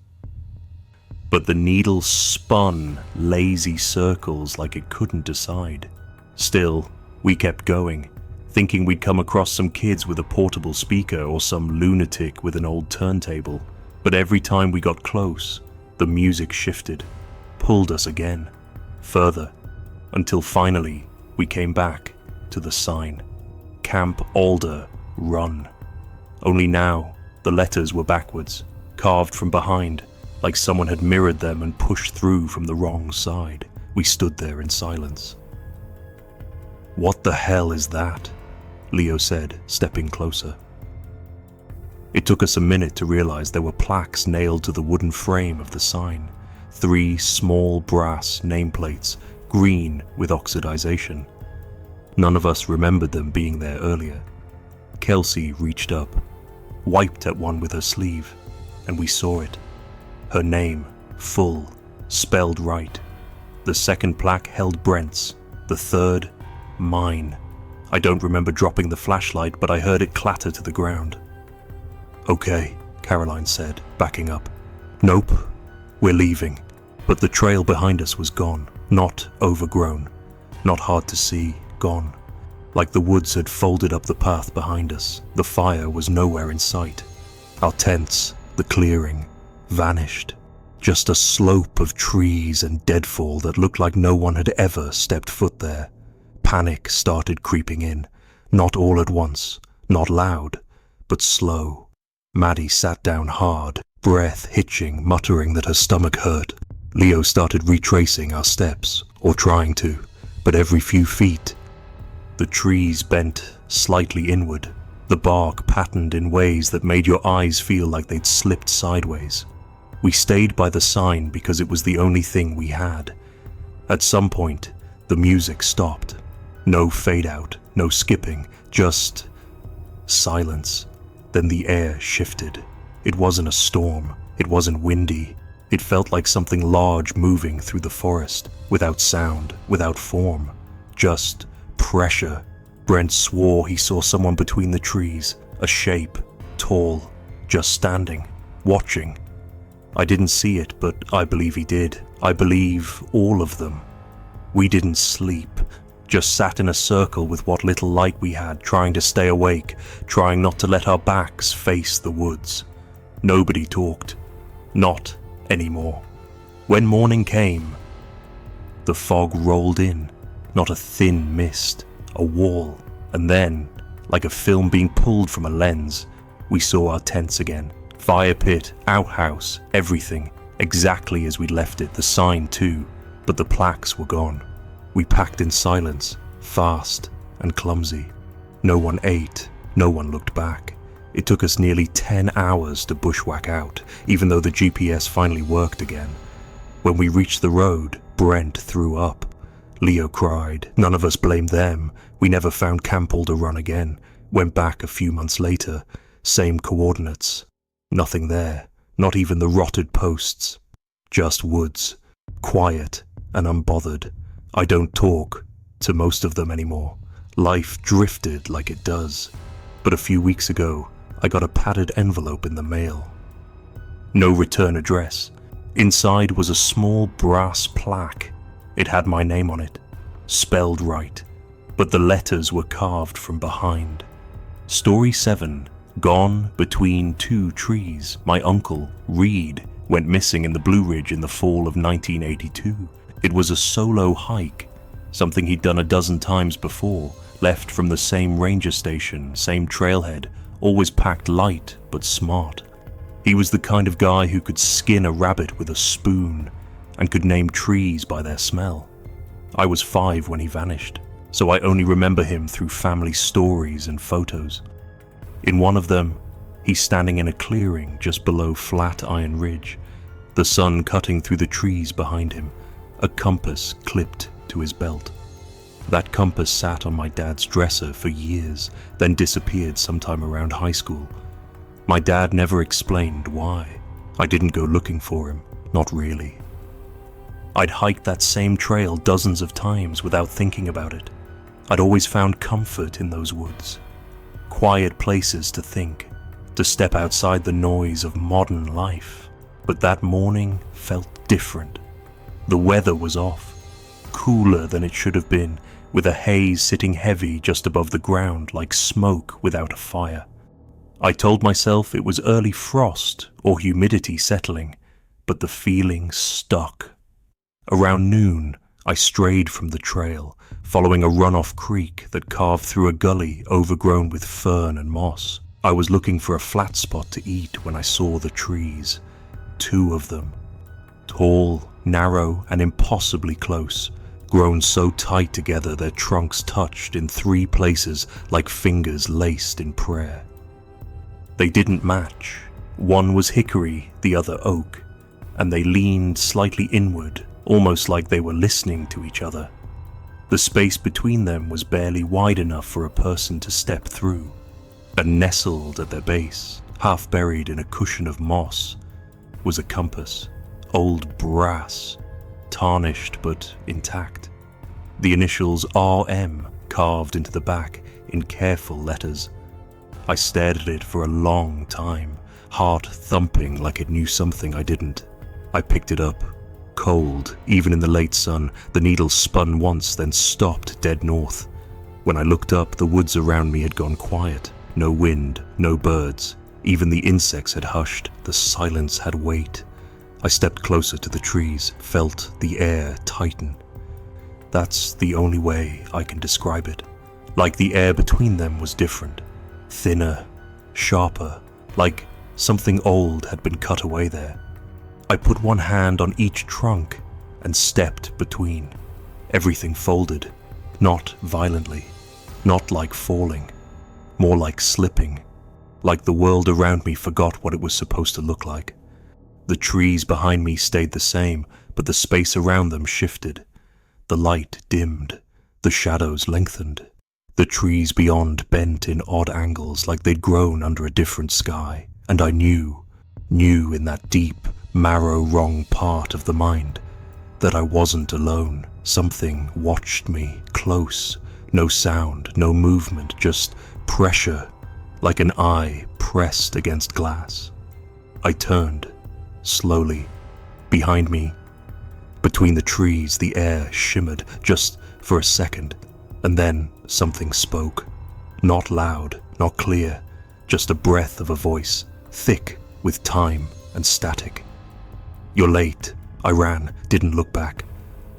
[SPEAKER 2] But the needle spun lazy circles like it couldn't decide. Still, we kept going, thinking we'd come across some kids with a portable speaker or some lunatic with an old turntable. But every time we got close, the music shifted, pulled us again, further, until finally we came back to the sign. Camp Alder, Run. Only now, the letters were backwards, carved from behind, like someone had mirrored them and pushed through from the wrong side. We stood there in silence. "What the hell is that?" Leo said, stepping closer. It took us a minute to realize there were plaques nailed to the wooden frame of the sign. 3 small brass nameplates, green with oxidization. None of us remembered them being there earlier. Kelsey reached up, wiped at one with her sleeve, and we saw it. Her name, full, spelled right. The second plaque held Brent's, the third, mine. I don't remember dropping the flashlight, but I heard it clatter to the ground. "Okay," Caroline said, backing up. "Nope, we're leaving." But the trail behind us was gone, not overgrown, not hard to see, gone. Like the woods had folded up the path behind us, the fire was nowhere in sight. Our tents, the clearing, vanished. Just a slope of trees and deadfall that looked like no one had ever stepped foot there. Panic started creeping in, not all at once, not loud, but slow. Maddie sat down hard, breath hitching, muttering that her stomach hurt. Leo started retracing our steps, or trying to, but every few feet, the trees bent slightly inward, the bark patterned in ways that made your eyes feel like they'd slipped sideways. We stayed by the sign because it was the only thing we had. At some point, the music stopped. No fade out, no skipping, just silence. Then the air shifted. It wasn't a storm, it wasn't windy. It felt like something large moving through the forest, without sound, without form, just pressure. Brent swore he saw someone between the trees, a shape, tall, just standing, watching. I didn't see it, but I believe he did. I believe all of them. We didn't sleep, just sat in a circle with what little light we had, trying to stay awake, trying not to let our backs face the woods. Nobody talked. Not anymore. When morning came, the fog rolled in, not a thin mist, a wall, and then, like a film being pulled from a lens, we saw our tents again. Fire pit, outhouse, everything, exactly as we'd left it, the sign too, but the plaques were gone. We packed in silence, fast and clumsy. No one ate, no one looked back. It took us nearly 10 hours to bushwhack out, even though the GPS finally worked again. When we reached the road, Brent threw up. Leo cried. None of us blamed them. We never found Camp Alder Run again. Went back a few months later. Same coordinates. Nothing there. Not even the rotted posts. Just woods. Quiet and unbothered. I don't talk to most of them anymore. Life drifted like it does. But a few weeks ago, I got a padded envelope in the mail. No return address. Inside was a small brass plaque. It had my name on it, spelled right, but the letters were carved from behind. Story 7, Gone Between Two Trees. My uncle, Reed, went missing in the Blue Ridge in the fall of 1982. It was a solo hike, something he'd done a dozen times before, left from the same ranger station, same trailhead, always packed light but smart. He was the kind of guy who could skin a rabbit with a spoon and could name trees by their smell. I was 5 when he vanished, so I only remember him through family stories and photos. In one of them, he's standing in a clearing just below Flatiron Ridge, the sun cutting through the trees behind him, a compass clipped to his belt. That compass sat on my dad's dresser for years, then disappeared sometime around high school. My dad never explained why. I didn't go looking for him, not really. I'd hiked that same trail dozens of times without thinking about it. I'd always found comfort in those woods. Quiet places to think, to step outside the noise of modern life. But that morning felt different. The weather was off, cooler than it should have been, with a haze sitting heavy just above the ground like smoke without a fire. I told myself it was early frost or humidity settling, but the feeling stuck. Around noon, I strayed from the trail, following a runoff creek that carved through a gully overgrown with fern and moss. I was looking for a flat spot to eat when I saw the trees. 2 of them. Tall, narrow, and impossibly close, grown so tight together their trunks touched in 3 places like fingers laced in prayer. They didn't match. One was hickory, the other oak, and they leaned slightly inward, almost like they were listening to each other. The space between them was barely wide enough for a person to step through, and nestled at their base, half buried in a cushion of moss, was a compass, old brass, tarnished but intact. The initials RM carved into the back in careful letters. I stared at it for a long time, heart thumping like it knew something I didn't. I picked it up. Cold, even in the late sun, the needle spun once, then stopped dead north. When I looked up, the woods around me had gone quiet. No wind, no birds. Even the insects had hushed. The silence had weight. I stepped closer to the trees, felt the air tighten. That's the only way I can describe it. Like the air between them was different. Thinner, sharper, like something old had been cut away there. I put one hand on each trunk and stepped between. Everything folded, not violently, not like falling, more like slipping, like the world around me forgot what it was supposed to look like. The trees behind me stayed the same, but the space around them shifted. The light dimmed, the shadows lengthened. The trees beyond bent in odd angles like they'd grown under a different sky, and I knew in that deep, marrow-wrong part of the mind, that I wasn't alone. Something watched me, close, no sound, no movement, just pressure, like an eye pressed against glass. I turned, slowly. Behind me, between the trees, the air shimmered just for a second, and then something spoke. Not loud, not clear, just a breath of a voice, thick with time and static. "You're late." I ran, didn't look back.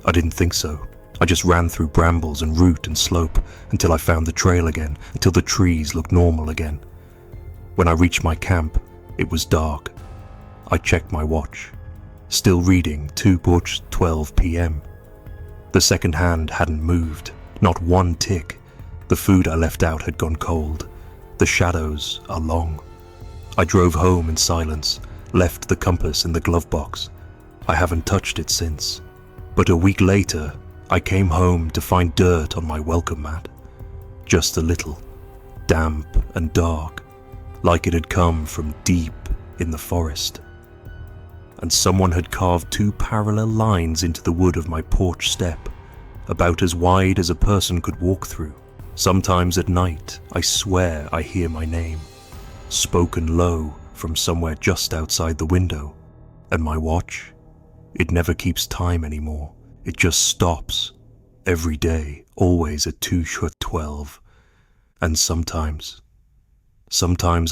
[SPEAKER 2] I didn't think so. I just ran through brambles and root and slope until I found the trail again, until the trees looked normal again. When I reached my camp, it was dark. I checked my watch. Still reading 2:12 p.m. The second hand hadn't moved, not one tick. The food I left out had gone cold. The shadows are long. I drove home in silence, left the compass in the glove box. I haven't touched it since. But a week later, I came home to find dirt on my welcome mat. Just a little, damp and dark, like it had come from deep in the forest. And someone had carved 2 parallel lines into the wood of my porch step, about as wide as a person could walk through. Sometimes at night, I swear I hear my name, spoken low from somewhere just outside the window. And my watch? It never keeps time anymore. It just stops. Every day, always at 2:12. And sometimes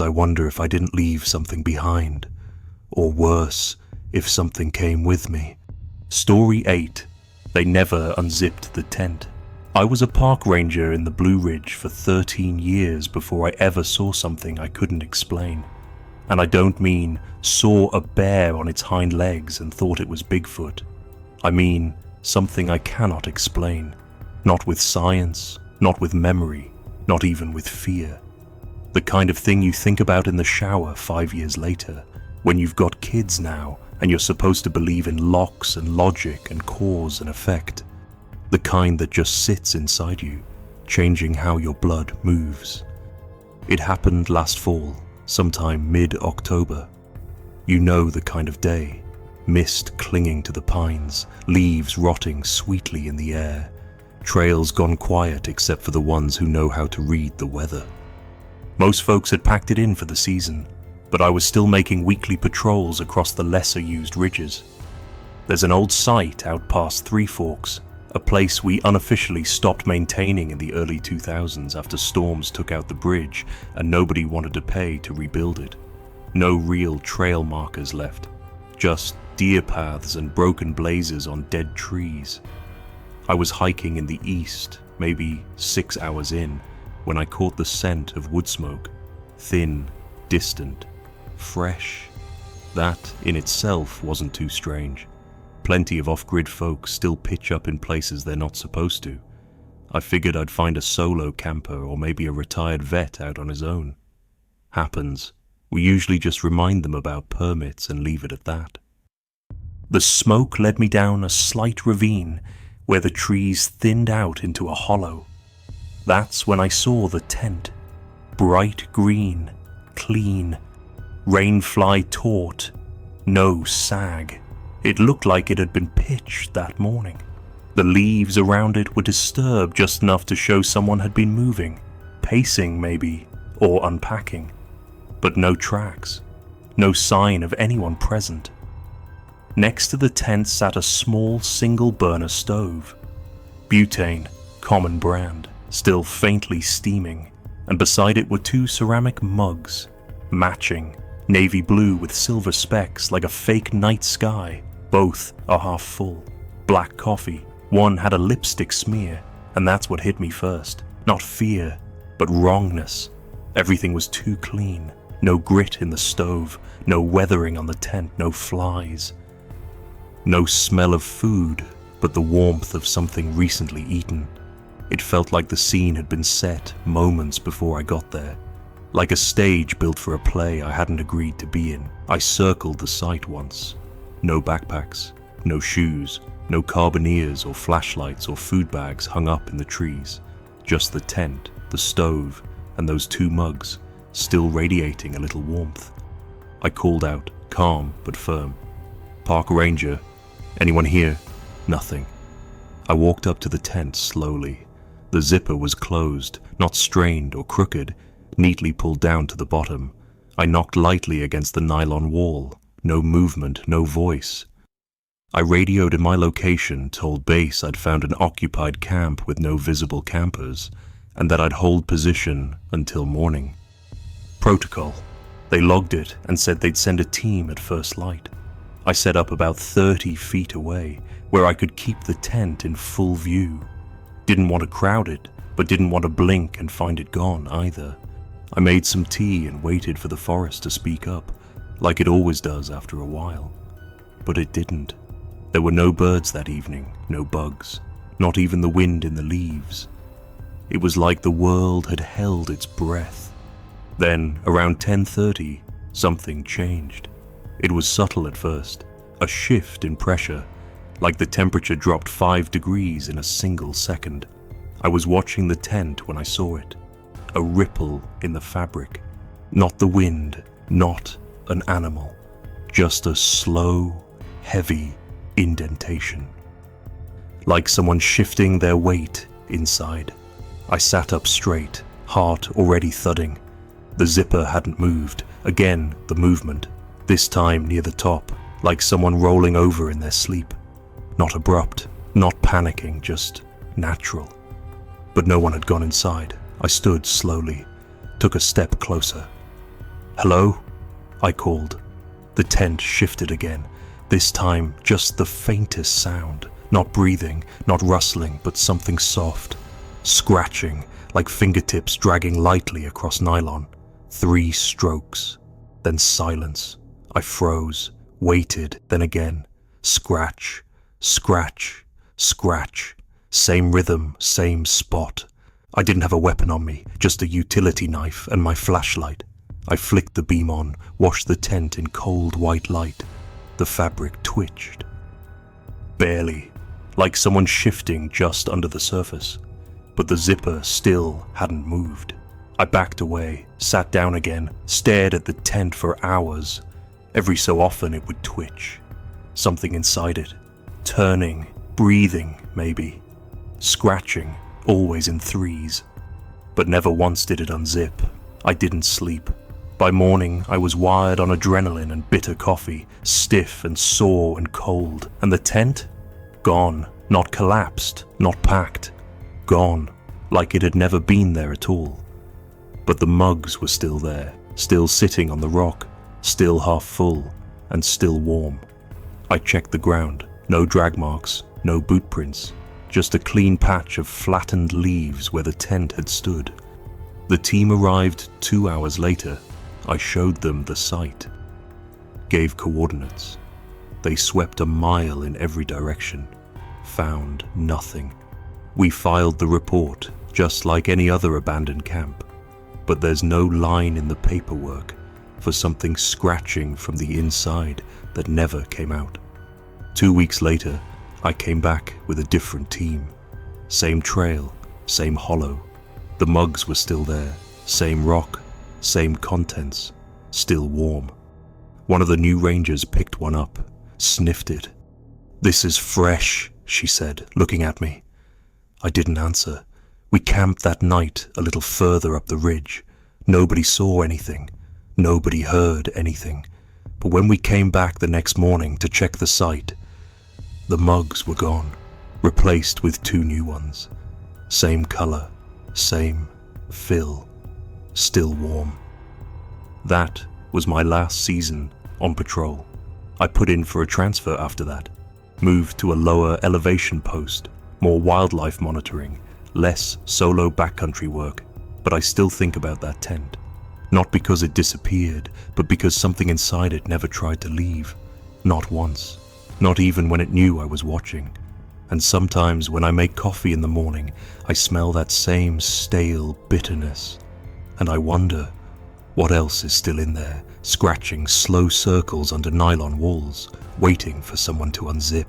[SPEAKER 2] I wonder if I didn't leave something behind. Or worse, if something came with me. Story 8. They never unzipped the tent. I was a park ranger in the Blue Ridge for 13 years before I ever saw something I couldn't explain. And I don't mean saw a bear on its hind legs and thought it was Bigfoot. I mean something I cannot explain. Not with science, not with memory, not even with fear. The kind of thing you think about in the shower 5 years later, when you've got kids now and you're supposed to believe in locks and logic and cause and effect. The kind that just sits inside you, changing how your blood moves. It happened last fall, sometime mid-October. You know the kind of day. Mist clinging to the pines, leaves rotting sweetly in the air, trails gone quiet except for the ones who know how to read the weather. Most folks had packed it in for the season, but I was still making weekly patrols across the lesser-used ridges. There's an old site out past Three Forks, a place we unofficially stopped maintaining in the early 2000s after storms took out the bridge and nobody wanted to pay to rebuild it. No real trail markers left, just deer paths and broken blazes on dead trees. I was hiking in the east, maybe 6 hours in, when I caught the scent of wood smoke, thin, distant, fresh. That in itself wasn't too strange. Plenty of off-grid folks still pitch up in places they're not supposed to. I figured I'd find a solo camper or maybe a retired vet out on his own. Happens. We usually just remind them about permits and leave it at that. The smoke led me down a slight ravine where the trees thinned out into a hollow. That's when I saw the tent. Bright green, clean, rainfly taut, no sag. It looked like it had been pitched that morning. The leaves around it were disturbed just enough to show someone had been moving, pacing maybe, or unpacking. But no tracks, no sign of anyone present. Next to the tent sat a small single-burner stove. Butane, common brand, still faintly steaming, and beside it were 2 ceramic mugs, matching, navy blue with silver specks like a fake night sky. Both are half full. Black coffee. One had a lipstick smear, and that's what hit me first. Not fear, but wrongness. Everything was too clean. No grit in the stove, no weathering on the tent, no flies. No smell of food, but the warmth of something recently eaten. It felt like the scene had been set moments before I got there. Like a stage built for a play I hadn't agreed to be in. I circled the site once. No backpacks, no shoes, no carbineers or flashlights or food bags hung up in the trees. Just the tent, the stove, and those 2 mugs, still radiating a little warmth. I called out, calm but firm. "Park ranger, anyone here?" Nothing. I walked up to the tent slowly. The zipper was closed, not strained or crooked, neatly pulled down to the bottom. I knocked lightly against the nylon wall. No movement, no voice. I radioed in my location, told base I'd found an occupied camp with no visible campers, and that I'd hold position until morning. Protocol. They logged it and said they'd send a team at first light. I set up about 30 feet away, where I could keep the tent in full view. Didn't want to crowd it, but didn't want to blink and find it gone either. I made some tea and waited for the forest to speak up, like it always does after a while. But it didn't. There were no birds that evening, no bugs, not even the wind in the leaves. It was like the world had held its breath. Then, around 10:30, something changed. It was subtle at first, a shift in pressure, like the temperature dropped 5 degrees in a single second. I was watching the tent when I saw it. A ripple in the fabric. Not the wind, not an animal. Just a slow, heavy indentation. Like someone shifting their weight inside. I sat up straight, heart already thudding. The zipper hadn't moved. Again, the movement. This time near the top, like someone rolling over in their sleep. Not abrupt, not panicking, just natural. But no one had gone inside. I stood slowly, took a step closer. "Hello?" I called. The tent shifted again, this time just the faintest sound. Not breathing, not rustling, but something soft. Scratching, like fingertips dragging lightly across nylon. 3 strokes, then silence. I froze, waited, then again. Scratch, scratch, scratch. Same rhythm, same spot. I didn't have a weapon on me, just a utility knife and my flashlight. I flicked the beam on, washed the tent in cold white light. The fabric twitched. Barely, like someone shifting just under the surface, but the zipper still hadn't moved. I backed away, sat down again, stared at the tent for hours. Every so often it would twitch. Something inside it, turning, breathing maybe, scratching, always in threes. But never once did it unzip. I didn't sleep. By morning, I was wired on adrenaline and bitter coffee, stiff and sore and cold. And the tent? Gone. Not collapsed, not packed. Gone, like it had never been there at all. But the mugs were still there, still sitting on the rock, still half full, and still warm. I checked the ground. No drag marks, no boot prints, just a clean patch of flattened leaves where the tent had stood. The team arrived 2 hours later. I showed them the site. Gave coordinates. They swept a mile in every direction. Found nothing. We filed the report, just like any other abandoned camp. But there's no line in the paperwork for something scratching from the inside that never came out. 2 weeks later, I came back with a different team. Same trail, same hollow. The mugs were still there, same rock, same contents, still warm. One of the new rangers picked one up, sniffed it. "This is fresh," she said, looking at me. I didn't answer. We camped that night a little further up the ridge. Nobody saw anything. Nobody heard anything. But when we came back the next morning to check the site, the mugs were gone, replaced with 2 new ones. Same color, same fill, still warm. That was my last season on patrol. I put in for a transfer after that, moved to a lower elevation post, more wildlife monitoring, less solo backcountry work, but I still think about that tent. Not because it disappeared, but because something inside it never tried to leave. Not once. Not even when it knew I was watching. And sometimes when I make coffee in the morning, I smell that same stale bitterness. And I wonder, what else is still in there, scratching slow circles under nylon walls, waiting for someone to unzip?